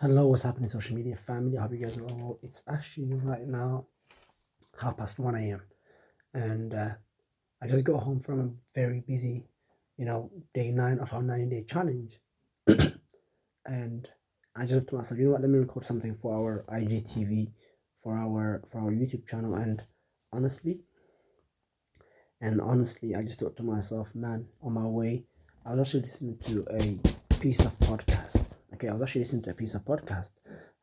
Hello, what's happening, social media family? I hope you guys are all well. It's actually right now 1:30 a.m. and I just got home from a very busy, day 9 of our 90-day challenge. And I just thought to myself, you know what? Let me record something for our IGTV, for our YouTube channel. Honestly, honestly, I just thought to myself, man, on my way, I was actually listening to a piece of podcast. Okay, I was actually listening to a piece of podcast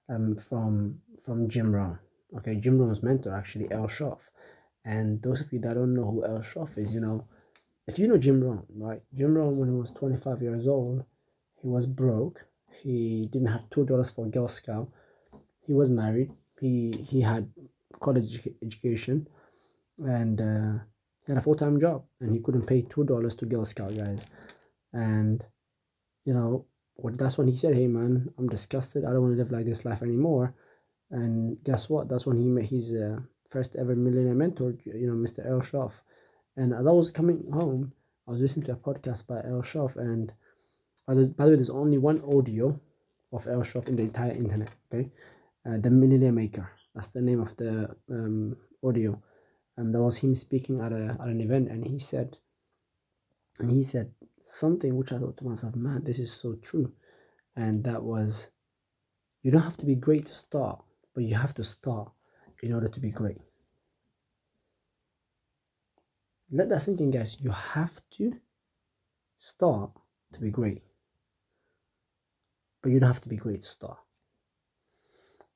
from Jim Rohn. Okay, Jim Rohn's mentor, actually, El Shoff. And those of you that don't know who El Shoff is, if you know Jim Rohn, right? Jim Rohn, when he was 25 years old, he was broke. He didn't have $2 for Girl Scout. He was married. He had college education, and he had a full-time job, and he couldn't pay $2 to Girl Scout guys. And you know that's when he said, hey man, I'm disgusted, I don't want to live like this life anymore. And guess what? That's when he met his first ever millionaire mentor, Mr. El Shoff. And as I was coming home, I was listening to a podcast by El Shoff. And by the way, there's only one audio of El Shoff in the entire internet. Okay, the Millionaire Maker. That's the name of the audio. And that was him speaking at an event, and he said something which I thought to myself, man, this is so true. And that was, you don't have to be great to start, but you have to start in order to be great. Let that sink in, guys. You have to start to be great, but you don't have to be great to start.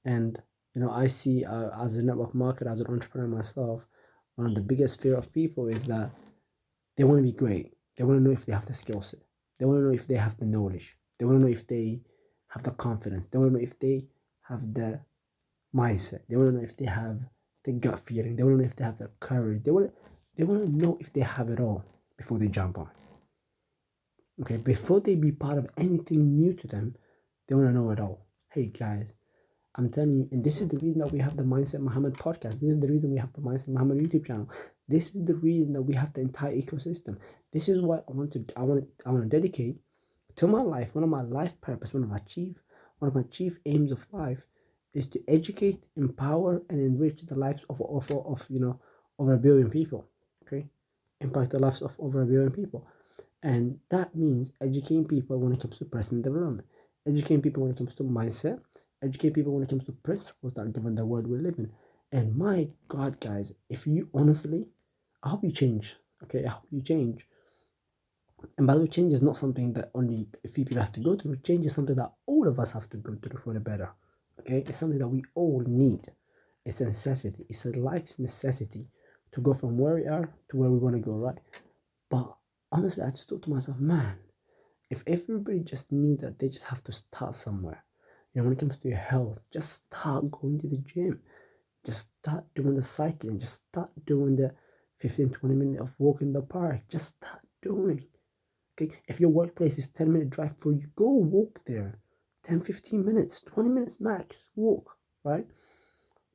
And I see, as a network marketer, as an entrepreneur myself, one of the biggest fear of people is that they want to be great. They want to know if they have the skill set. They want to know if they have the knowledge. They want to know if they have the confidence. They want to know if they have the mindset. They want to know if they have the gut feeling. They want to know if they have the courage. They want to know if they have it all before they jump on. Okay, before they be part of anything new to them, they want to know it all. Hey guys, I'm telling you, and this is the reason that we have the Mindset Muhammad podcast. This is the reason we have the Mindset Muhammad YouTube channel. This is the reason that we have the entire ecosystem. This is what I want to dedicate to my life. One of my life purpose, one of my chief aims of life is to educate, empower, and enrich the lives of over 1 billion people. Okay, impact the lives of over 1 billion people. And that means educating people when it comes to personal development, educating people when it comes to mindset, educate people when it comes to principles that govern the world we live in. And my God, guys, if you honestly, I hope you change. Okay, I hope you change. And by the way, change is not something that only a few people have to go through. Change is something that all of us have to go through for the better. Okay, it's something that we all need. It's a necessity. It's a life's necessity to go from where we are to where we want to go, right? But honestly, I just thought to myself, man, if everybody just knew that they just have to start somewhere, when it comes to your health, just start going to the gym, just start doing the cycling, just start doing the 15-20 minutes of walk in the park, just start doing. Okay, if your workplace is 10-minute drive for you, go walk there. 10-15 minutes, 20 minutes max, walk, right?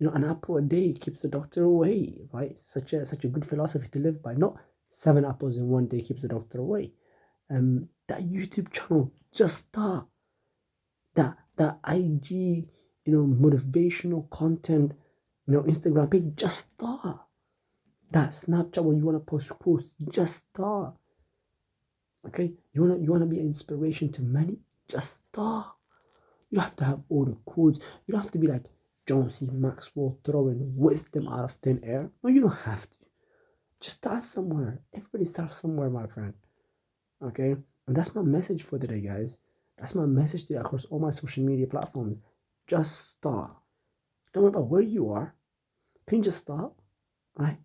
An apple a day keeps the doctor away, right? Such a good philosophy to live by. Not 7 apples in one day keeps the doctor away. That YouTube channel, just start. That IG, motivational content, Instagram page, just start. That Snapchat where you want to post quotes, just start. Okay, you wanna be an inspiration to many, just start. You have to have all the codes. You don't have to be like John C. Maxwell throwing wisdom out of thin air. No, you don't have to. Just start somewhere. Everybody starts somewhere, my friend. Okay, and that's my message for today, guys. That's my message to you across all my social media platforms. Just start. Don't worry about where you are. Can you just start? Right?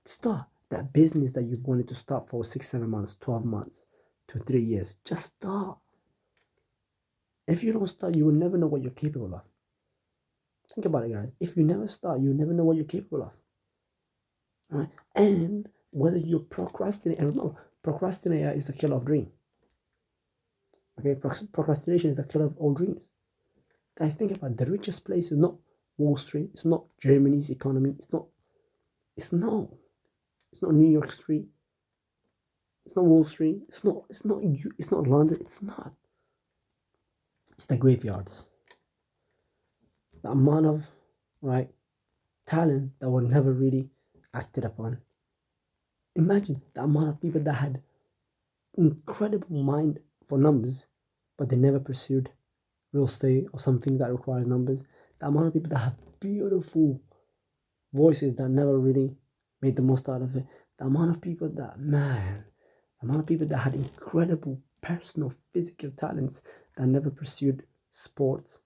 Start that business that you wanted to start for 6, 7 months, 12 months, 2, 3 years. Just start. If you don't start, you will never know what you're capable of. Think about it, guys. If you never start, you'll never know what you're capable of. Right? And whether you're procrastinating, and remember, procrastinator is the killer of dream. Okay, procrastination is the killer of all dreams. Guys, think about it. The richest place is not Wall Street. It's not Germany's economy. It's not New York Street. It's not Wall Street. It's not London. It's not. It's the graveyards. the amount of, right, talent that were never really acted upon. Imagine the amount of people that had incredible mind for numbers, but they never pursued real estate or something that requires numbers. The amount of people that have beautiful voices that never really made the most out of it. The amount of people that, man, the amount of people that had incredible personal physical talents that never pursued sports.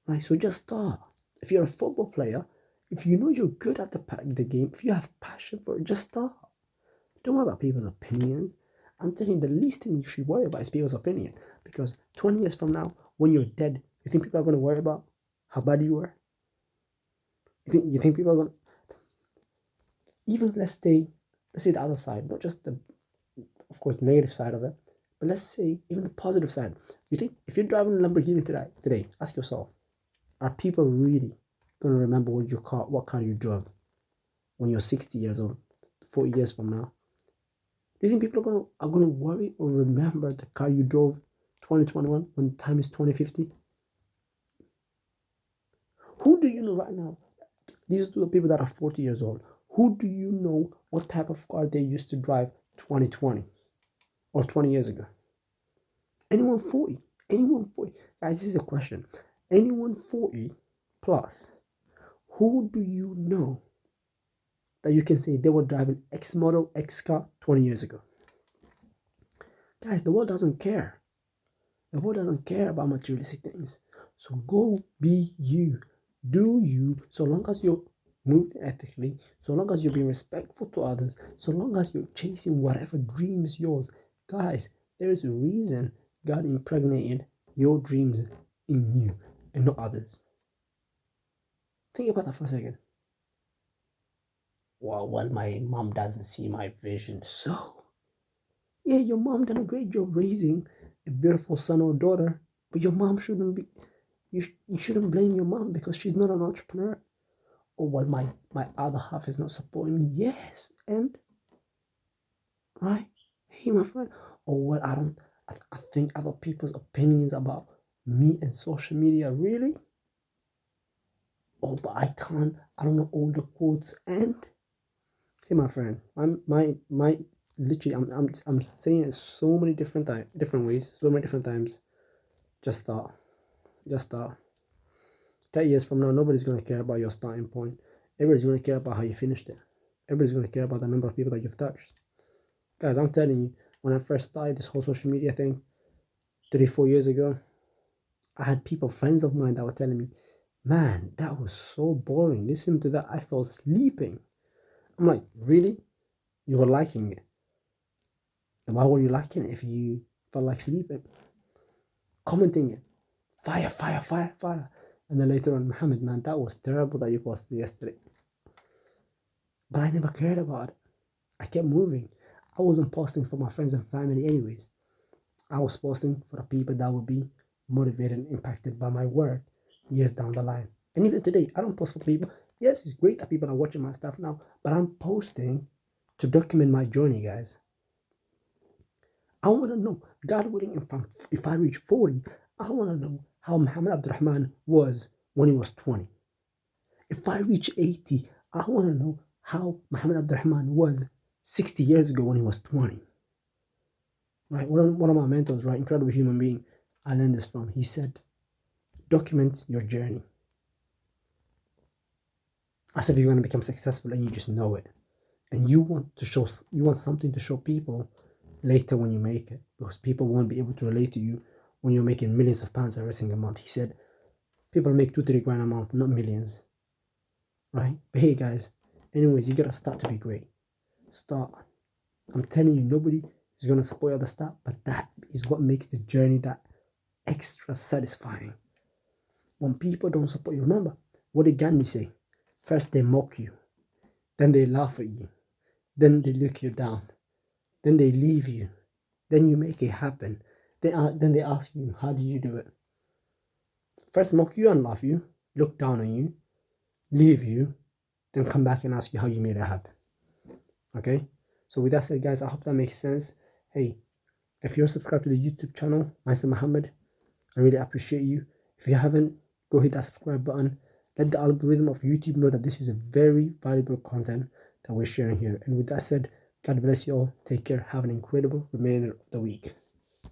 Right? So just start. If you're a football player, if you know you're good at the game, if you have passion for it, just start. Don't worry about people's opinions. I'm telling you, the least thing you should worry about is people's opinion. Because 20 years from now, when you're dead, you think people are going to worry about how bad you were? You think people are going to... Even let's say the other side, not just the, of course, negative side of it, but let's say even the positive side. You think if you're driving a Lamborghini today, ask yourself, are people really going to remember what car you drove when you're 60 years old, 40 years from now? Do you think people are going to worry or remember the car you drove 2021 when the time is 2050? Who do you know right now? These are the people that are 40 years old. Who do you know what type of car they used to drive 2020 or 20 years ago? Anyone 40? Anyone 40? Guys, this is a question. Anyone 40 plus, who do you know that you can say they were driving X model, X car 20 years ago? Guys, the world doesn't care. The world doesn't care about materialistic things. So go be you. Do you, so long as you're moving ethically, so long as you're being respectful to others, so long as you're chasing whatever dream is yours. Guys, there is a reason God impregnated your dreams in you and not others. Think about that for a second. Well, my mom doesn't see my vision. So, yeah, your mom done a great job raising a beautiful son or daughter, but your mom shouldn't be, you shouldn't blame your mom because she's not an entrepreneur. Or well, my other half is not supporting me. Yes, and right, hey, my friend. Or well, I think other people's opinions about me and social media really. Oh, but I don't know all the quotes. And hey, my friend, my literally, I'm saying it so many different ways, so many different times. Just start. 10 years from now, nobody's going to care about your starting point. Everybody's going to care about how you finished it. Everybody's going to care about the number of people that you've touched. Guys, I'm telling you, when I first started this whole social media thing 3-4 years ago, I had friends of mine that were telling me, man, that was so boring. Listen to that. I fell sleeping. I'm like, really? You were liking it? Then why were you liking it if you felt like sleeping? Commenting it. Fire, fire, fire, fire. And then later on, Muhammad, man, that was terrible that you posted yesterday. But I never cared about it. I kept moving. I wasn't posting for my friends and family anyways. I was posting for the people that would be motivated and impacted by my work years down the line. And even today, I don't post for people. Yes, it's great that people are watching my stuff now, but I'm posting to document my journey, guys. I want to know, God willing, if I reach 40, I want to know how Muhammad Abdurrahman was when he was 20. If I reach 80, I want to know how Muhammad Abdurrahman was 60 years ago when he was 20. Right? One of my mentors, right? Incredible human being, I learned this from. He said, document your journey. As if you're going to become successful and you just know it. And you want something to show people later when you make it. Because people won't be able to relate to you when you're making millions of pounds every single month. He said, people make 2-3 grand a month, not millions. Right? But hey guys, anyways, you gotta start to be great. Start. I'm telling you, nobody is gonna support you at the start, but that is what makes the journey that extra satisfying. When people don't support you, remember, what did Gandhi say? First they mock you, then they laugh at you, then they look you down, then they leave you, then you make it happen. Then they ask you, how do you do it? First mock you and laugh you, look down on you, leave you, then come back and ask you how you made it happen. Okay? So with that said, guys, I hope that makes sense. Hey, if you're subscribed to the YouTube channel, Mr. Muhammad, I really appreciate you. If you haven't, go hit that subscribe button. Let the algorithm of YouTube know that this is a very valuable content that we're sharing here. And with that said, God bless you all. Take care. Have an incredible remainder of the week.